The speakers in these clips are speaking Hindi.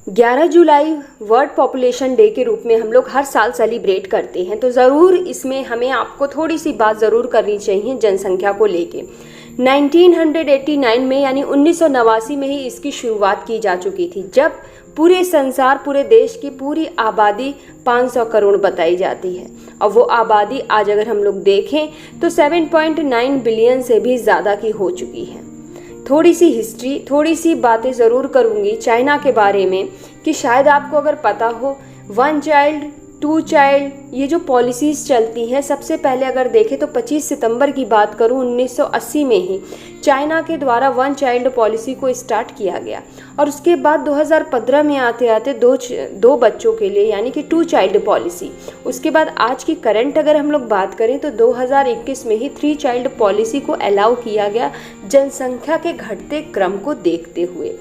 11 जुलाई वर्ल्ड पॉपुलेशन डे के रूप में हम लोग हर साल सेलिब्रेट करते हैं, तो ज़रूर इसमें हमें आपको थोड़ी सी बात ज़रूर करनी चाहिए जनसंख्या को लेके। 1989 में यानी 1989 में ही इसकी शुरुआत की जा चुकी थी, जब पूरे संसार, पूरे देश की पूरी आबादी 500 करोड़ बताई जाती है। और वो आबादी आज अगर हम लोग देखें तो 7.9 बिलियन से भी ज़्यादा की हो चुकी है। थोड़ी सी हिस्ट्री, थोड़ी सी बातें ज़रूर करूँगी चाइना के बारे में कि शायद आपको अगर पता हो, 1 चाइल्ड 2 चाइल्ड ये जो पॉलिसीज़ चलती हैं, सबसे पहले अगर देखें तो 25 सितंबर की बात करूं 1980 में ही चाइना के द्वारा 1 चाइल्ड पॉलिसी को स्टार्ट किया गया। और उसके बाद 2015 में आते आते दो बच्चों के लिए यानी कि 2 चाइल्ड पॉलिसी। उसके बाद आज की करंट अगर हम लोग बात करें तो 2021 में ही 3 चाइल्ड पॉलिसी को अलाउ किया गया, जनसंख्या के घटते क्रम को देखते हुए।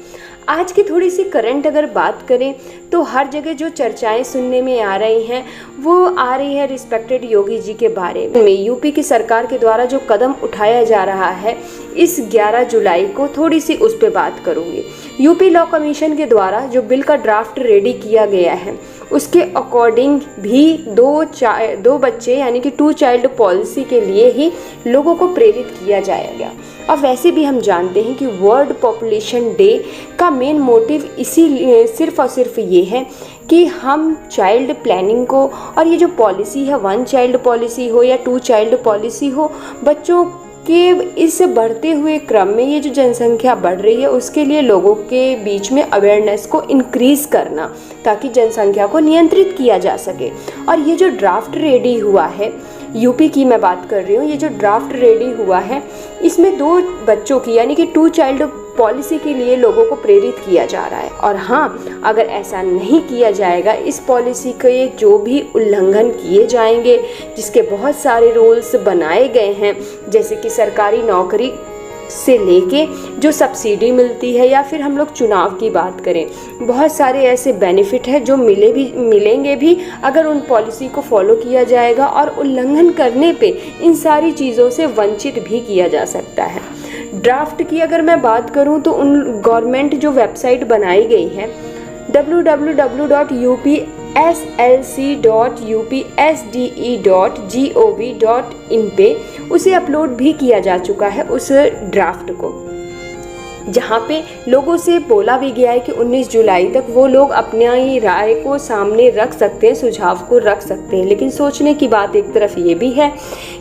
आज की थोड़ी सी करंट अगर बात करें तो हर जगह जो चर्चाएं सुनने में आ रही हैं वो आ रही है रिस्पेक्टेड योगी जी के बारे में। यूपी की सरकार के द्वारा जो कदम उठाया जा रहा है इस 11 जुलाई को, थोड़ी सी उस पर बात करूँगी। यूपी लॉ कमीशन के द्वारा जो बिल का ड्राफ्ट रेडी किया गया है उसके अकॉर्डिंग भी दो बच्चे यानी कि 2 चाइल्ड पॉलिसी के लिए ही लोगों को प्रेरित किया जाएगा। और वैसे भी हम जानते हैं कि वर्ल्ड पॉपुलेशन डे का मेन मोटिव इसी सिर्फ और सिर्फ ये है कि हम चाइल्ड प्लानिंग को, और ये जो पॉलिसी है 1 चाइल्ड पॉलिसी हो या 2 चाइल्ड पॉलिसी हो, बच्चों के इस बढ़ते हुए क्रम में ये जो जनसंख्या बढ़ रही है उसके लिए लोगों के बीच में अवेयरनेस को इंक्रीज़ करना, ताकि जनसंख्या को नियंत्रित किया जा सके। और ये जो ड्राफ्ट रेडी हुआ है, यूपी की मैं बात कर रही हूँ, ये जो ड्राफ्ट रेडी हुआ है इसमें 2 बच्चों की यानी कि 2 चाइल्ड पॉलिसी के लिए लोगों को प्रेरित किया जा रहा है। और हाँ, अगर ऐसा नहीं किया जाएगा, इस पॉलिसी के जो भी उल्लंघन किए जाएंगे, जिसके बहुत सारे रूल्स बनाए गए हैं, जैसे कि सरकारी नौकरी से लेके जो सब्सिडी मिलती है, या फिर हम लोग चुनाव की बात करें, बहुत सारे ऐसे बेनिफिट हैं जो मिलेंगे भी अगर उन पॉलिसी को फॉलो किया जाएगा, और उल्लंघन करने पे इन सारी चीज़ों से वंचित भी किया जा सकता है। ड्राफ्ट की अगर मैं बात करूं तो उन गवर्नमेंट जो वेबसाइट बनाई गई है www.upslc.upsde.gov.in पे उसे अपलोड भी किया जा चुका है उस ड्राफ्ट को, जहाँ पे लोगों से बोला भी गया है कि 19 जुलाई तक वो लोग अपनी राय को सामने रख सकते हैं, सुझाव को रख सकते हैं। लेकिन सोचने की बात एक तरफ ये भी है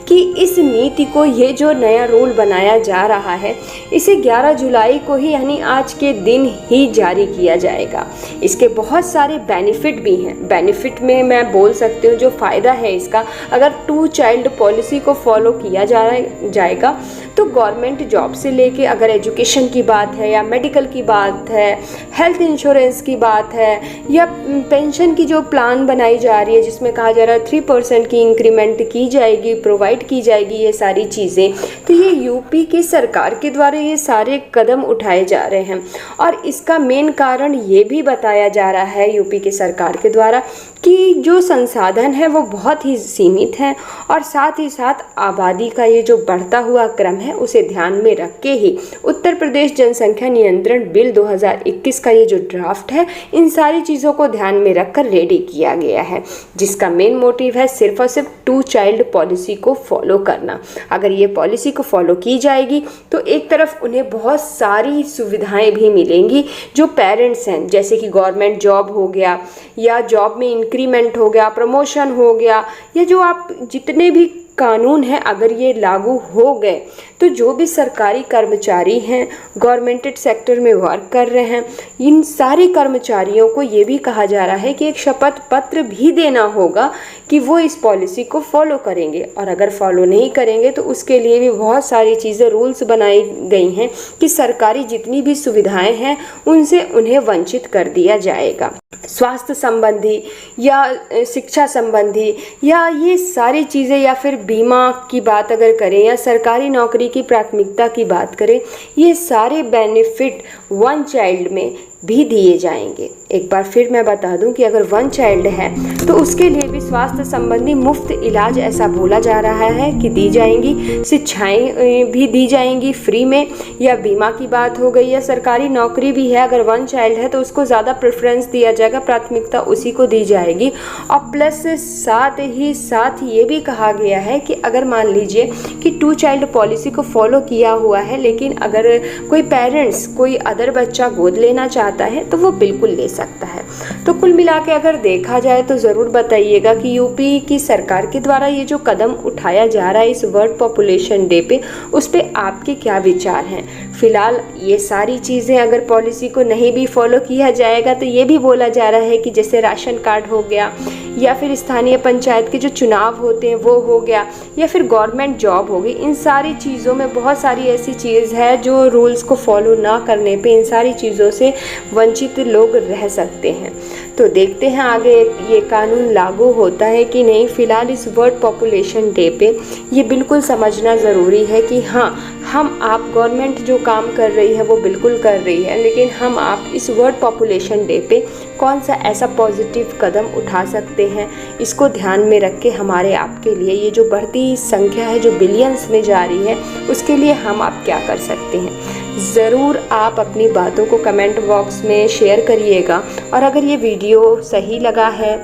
कि इस नीति को, ये जो नया रूल बनाया जा रहा है, इसे 11 जुलाई को ही यानी आज के दिन ही जारी किया जाएगा। इसके बहुत सारे बेनिफिट भी हैं। बेनिफिट में मैं बोल सकती हूँ जो फ़ायदा है इसका, अगर 2 चाइल्ड पॉलिसी को फॉलो किया जाएगा तो गवर्नमेंट जॉब से लेके अगर एजुकेशन की बात है, या मेडिकल की बात है, हेल्थ इंश्योरेंस की बात है, या पेंशन की जो प्लान बनाई जा रही है जिसमें कहा जा रहा है 3% की इंक्रीमेंट की जाएगी, प्रोवाइड की जाएगी, ये सारी चीज़ें, तो ये यूपी की सरकार के द्वारा ये सारे कदम उठाए जा रहे हैं। और इसका मेन कारण ये भी बताया जा रहा है यूपी की सरकार के द्वारा कि जो संसाधन है वो बहुत ही सीमित है, और साथ ही साथ आबादी का ये जो बढ़ता हुआ क्रम है उसे ध्यान में रख के ही उत्तर प्रदेश जनसंख्या नियंत्रण बिल 2021 का ये जो ड्राफ्ट है, इन सारी चीज़ों को ध्यान में रखकर रेडी किया गया है, जिसका मेन मोटिव है सिर्फ और सिर्फ 2 चाइल्ड पॉलिसी को फॉलो करना। अगर ये पॉलिसी को फॉलो की जाएगी तो एक तरफ उन्हें बहुत सारी सुविधाएं भी मिलेंगी जो पेरेंट्स हैं, जैसे कि गवर्नमेंट जॉब हो गया, या जॉब में इंक्रीमेंट हो गया, प्रमोशन हो गया, या जो आप जितने भी कानून हैं अगर ये लागू हो गए तो जो भी सरकारी कर्मचारी हैं, गवर्नमेंटेड सेक्टर में वर्क कर रहे हैं, इन सारे कर्मचारियों को ये भी कहा जा रहा है कि एक शपथ पत्र भी देना होगा कि वो इस पॉलिसी को फॉलो करेंगे। और अगर फॉलो नहीं करेंगे तो उसके लिए भी बहुत सारी चीज़ें, रूल्स बनाई गई हैं कि सरकारी जितनी भी सुविधाएं हैं उनसे उन्हें वंचित कर दिया जाएगा। स्वास्थ्य संबंधी या शिक्षा संबंधी या ये सारी चीज़ें, या फिर बीमा की बात अगर करें, या सरकारी नौकरी की प्राथमिकता की बात करें, ये सारे बेनिफिट 1 चाइल्ड में भी दिए जाएंगे। एक बार फिर मैं बता दूं कि अगर 1 चाइल्ड है तो उसके लिए भी स्वास्थ्य संबंधी मुफ्त इलाज ऐसा बोला जा रहा है कि दी जाएंगी, शिक्षाएं भी दी जाएंगी फ्री में, या बीमा की बात हो गई, या सरकारी नौकरी भी है अगर 1 चाइल्ड है तो उसको ज़्यादा प्रेफरेंस दिया जाएगा, प्राथमिकता उसी को दी जाएगी। और प्लस साथ ही साथ ये भी कहा गया है कि अगर मान लीजिए कि 2 चाइल्ड पॉलिसी को फॉलो किया हुआ है, लेकिन अगर कोई पेरेंट्स कोई अदर बच्चा गोद लेना चाहता है तो वो बिल्कुल ले सकता है। तो कुल मिला के अगर देखा जाए तो ज़रूर बताइएगा कि यूपी की सरकार के द्वारा ये जो कदम उठाया जा रहा है इस वर्ल्ड पॉपुलेशन डे पे, उस पे आपके क्या विचार हैं। फिलहाल ये सारी चीज़ें अगर पॉलिसी को नहीं भी फॉलो किया जाएगा तो ये भी बोला जा रहा है कि जैसे राशन कार्ड हो गया, या फिर स्थानीय पंचायत के जो चुनाव होते हैं वो हो गया, या फिर गवर्नमेंट जॉब हो गई, इन सारी चीज़ों में बहुत सारी ऐसी चीज़ है जो रूल्स को फॉलो ना करने पे इन सारी चीज़ों से वंचित लोग रह सकते हैं। तो देखते हैं आगे ये कानून लागू होता है कि नहीं। फ़िलहाल इस वर्ल्ड पॉपुलेशन डे पे ये बिल्कुल समझना ज़रूरी है कि हाँ, हम आप गवर्नमेंट जो काम कर रही है वो बिल्कुल कर रही है, लेकिन हम आप इस वर्ल्ड पॉपुलेशन डे पे कौन सा ऐसा पॉजिटिव कदम उठा सकते हैं, इसको ध्यान में रख के हमारे आपके लिए ये जो बढ़ती संख्या है जो बिलियंस में जा रही है उसके लिए हम आप क्या कर सकते हैं। ज़रूर आप अपनी बातों को कमेंट बॉक्स में शेयर करिएगा, और अगर ये वीडियो सही लगा है,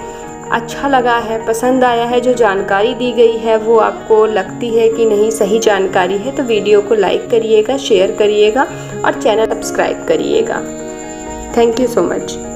अच्छा लगा है, पसंद आया है, जो जानकारी दी गई है वो आपको लगती है कि नहीं सही जानकारी है, तो वीडियो को लाइक करिएगा, शेयर करिएगा और चैनल सब्सक्राइब करिएगा। Thank you so much.